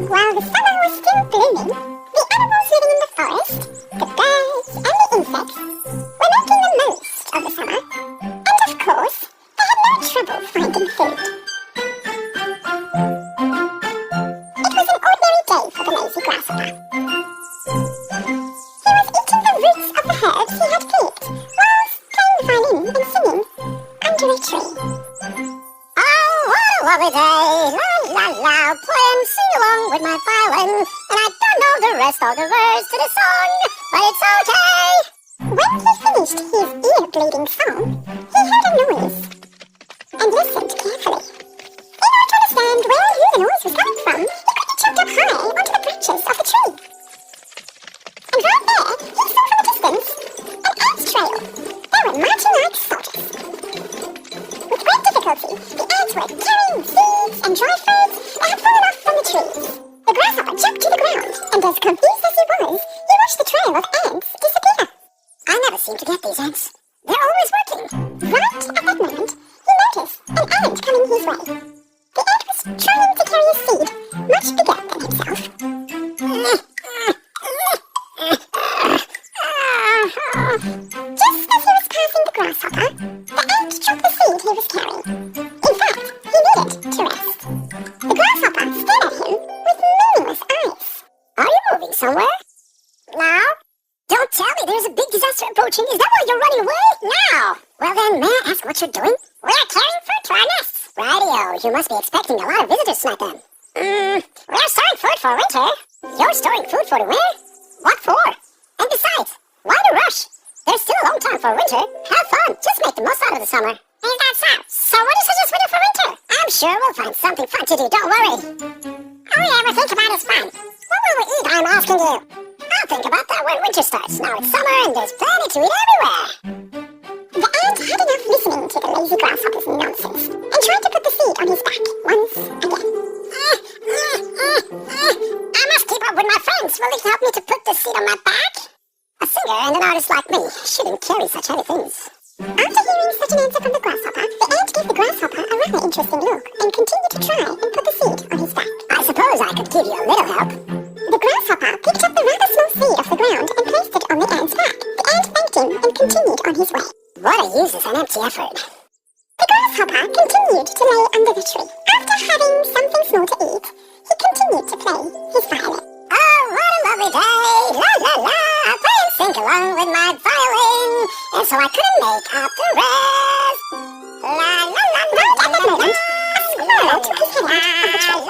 While the summer was still blooming, the animals living in the forest, the birds and the insects, were making the most of the summer. And of course, they had no trouble finding food. It was an ordinary day for the lazy grasshopper. He was eating the roots of the herbs he had picked, whilst playing the violin and singing under a tree. Oh, what a lovely day! La la la, play and sing along with my violin, and I don't know the rest of the words to the song, but it's okay. When he finished his ear-bleeding song, he heard a noise and listened carefully. In order to understand who the noise was coming from, he quickly jumped up high onto the branches of the tree. And right there, he saw from a distance an ant trail. They were marching like soldiers. With great difficulty, the ants were carrying seeds and dry fruits that had fallen off from the trees. The grasshopper jumped to the ground, and as confused as he was, he watched the trail of ants disappear. I never seem to get these ants. They're always working. Right at that moment, he noticed an ant coming his way. The ant was trying to carry a seed much bigger than himself. Just as he was passing the grasshopper, the ant dropped the seed he was carrying. In fact, he needed to rest. The grasshopper stared at him with meaningless eyes. Are you moving somewhere? No? Don't tell me there's a big disaster approaching. Is that why you're running away? No! Well then, may I ask what you're doing? We're carrying fruit to our nests. Radio, you must be expecting a lot of visitors tonight then. We're storing food for winter. You're storing food for the winter? What for? And besides, why the rush? There's still a long time for winter. Have fun. Just make the most out of the summer. Is that so? So what is it winter for winter? I'm sure we'll find something fun to do. Don't worry. All we ever think about is fun. What will we eat, I'm asking you? I'll think about that when winter starts. Now it's summer and there's plenty to eat everywhere. The ant had enough listening to the lazy grasshopper's nonsense and tried to put the seed on his back once again. I must keep up with my friends. Will you help me to put the seed on my back? A singer and an artist like me shouldn't carry such heavy things. After hearing such an answer from the grasshopper, the ant gave the grasshopper a rather interesting look and continued to try and put the seed on his back. I suppose I could give you a little help. The grasshopper picked up the rather small seed off the ground and placed it on the ant's back. The ant thanked him and continued on his way. What a useless and empty effort. The grasshopper continued to lay under the tree. After having something small to eat, he continued to play his violin. Oh, what a lovely day! La la la! I play and sing along with my violin, and so I couldn't make out the rest. La la la la! Right at that moment, a squirrel took his head out of the tree.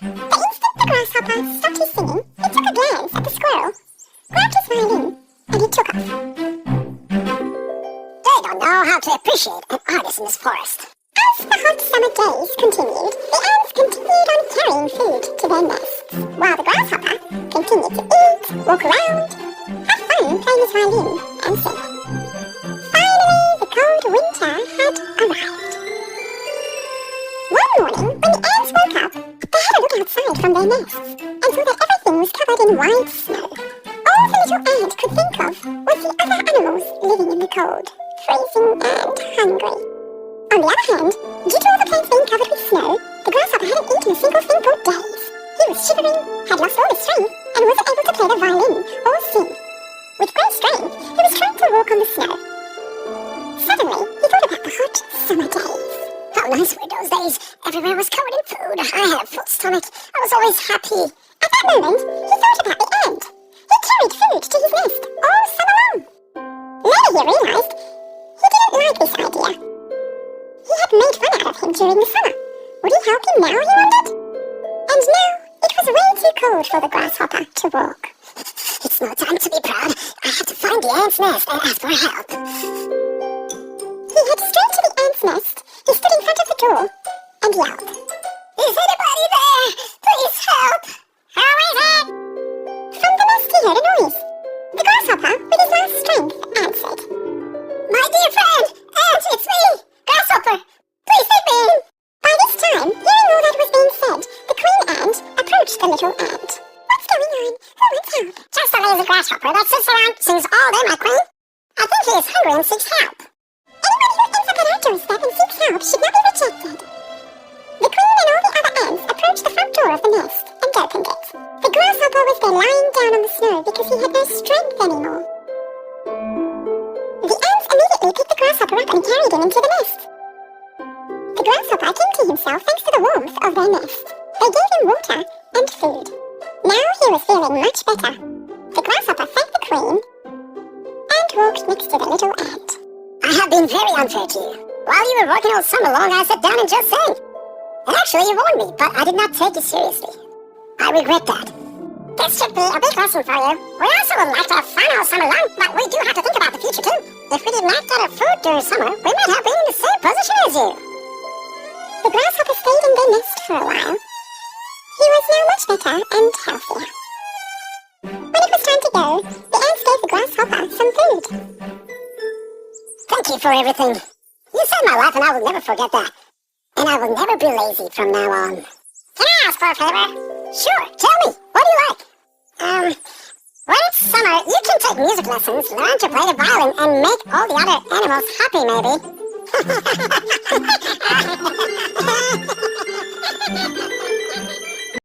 The instant the grasshopper stopped his singing, he took a glance at the squirrel, grabbed his violin, and he took off. They don't know how to appreciate an artist in this forest. As the hot summer days continued, the ants continued on carrying food to their nests, while the grasshopper continued to eat, walk around, have fun playing his violin, and sing. Finally, the cold winter had arrived. One morning, when the ants woke up, they had a look outside from their nests and saw that everything was covered in white snow. All the little ant could think of was the other animals living in the cold, freezing and hungry. On the other hand, due to all the plants being covered with snow, the grasshopper hadn't eaten a single thing for days. He was shivering, had lost all his strength, and wasn't able to play the violin or sing. With great strain, he was trying to walk on the snow. Suddenly, he thought about the hot summer days. How nice were those days. Everywhere was covered in food. I had a full stomach. I was always happy. At that moment, he thought about the ant. He carried food to his nest all summer long. Later he realized he didn't like this idea. He had made fun out of him during the summer. Would he help him now, he wondered? And now, it was way too cold for the grasshopper to walk. It's no time to be proud. I have to find the ant's nest and ask for help. He headed straight to the ant's nest. He stood in front of the door and yelled, Is anybody there? Please help! Who is it? From the nest he heard a noise. The grasshopper, with his last strength, answered. My dear friend! Ant, it's me! Grasshopper! Please take me in! By this time, hearing all that was being said, the queen ant approached the little ant. What's going on? Who wants help? Just a lazy grasshopper that sits around sings all day, my queen. I think he is hungry and seeks help. Anybody who ends up an outdoor rejoice that and seeks help should not be rejected. The queen and all the other ants approached the front door of the nest and opened it. The grasshopper was there lying down on the snow because he had no strength anymore. The ants immediately picked the grasshopper up and carried him into the nest. The grasshopper came to himself thanks to the warmth of their nest. They gave him water and food. Now he was feeling much better. The grasshopper thanked the queen and walked next to the little ant. I have been very unfair to you. While you were working all summer long, I sat down and just sang. And actually, you warned me, but I did not take it seriously. I regret that. This should be a big lesson for you. We also would like to have fun all summer long, but we do have to think about the future too. If we did not get our food during summer, we might have been in the same position as you. The grasshopper stayed in their nest for a while. He was now much better and healthier. When it was time to go, the ants gave the grasshopper some food. Thank you for everything. You saved my life and I will never forget that. And I will never be lazy from now on. Can I ask for a favor? Sure, tell me. What do you like? When it's summer, you can take music lessons, learn to play the violin, and make all the other animals happy, maybe.